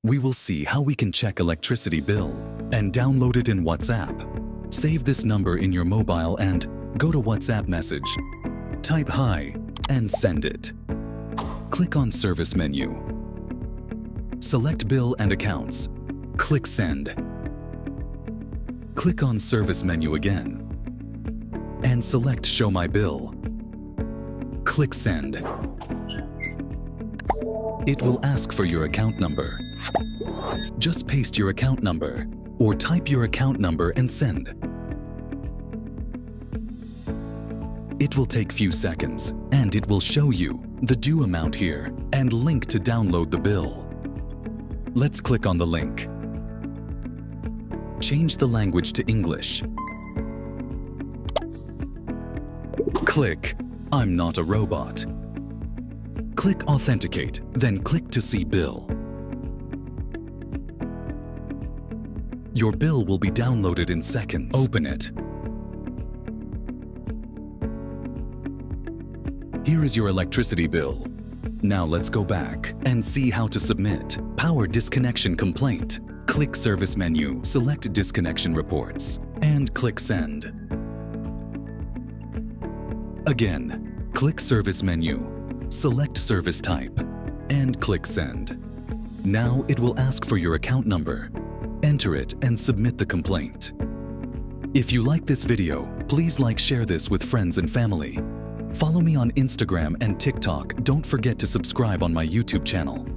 We will see how we can check electricity bill and download it in WhatsApp. Save this number in your mobile and go to WhatsApp message. Type hi and send it. Click on Service menu. Select Bill and Accounts. Click Send. Click on Service menu again and select Show My Bill. Click Send. It will ask for your account number. Just paste your account number or type your account number and send. It will take few seconds and it will show you the due amount here and link to download the bill. Let's click on the link. Change the language to English. Click I'm not a robot. Click Authenticate, then click to see bill. Your bill will be downloaded in seconds. Open it. Here is your electricity bill. Now let's go back and see how to submit power disconnection complaint. Click Service menu, select Disconnection Reports, and click Send. Again, click Service menu, select Service Type, and click Send. Now it will ask for your account number. Enter it and submit the complaint. If you like this video, please share this with friends and family. Follow me on Instagram and TikTok. Don't forget to subscribe on my YouTube channel.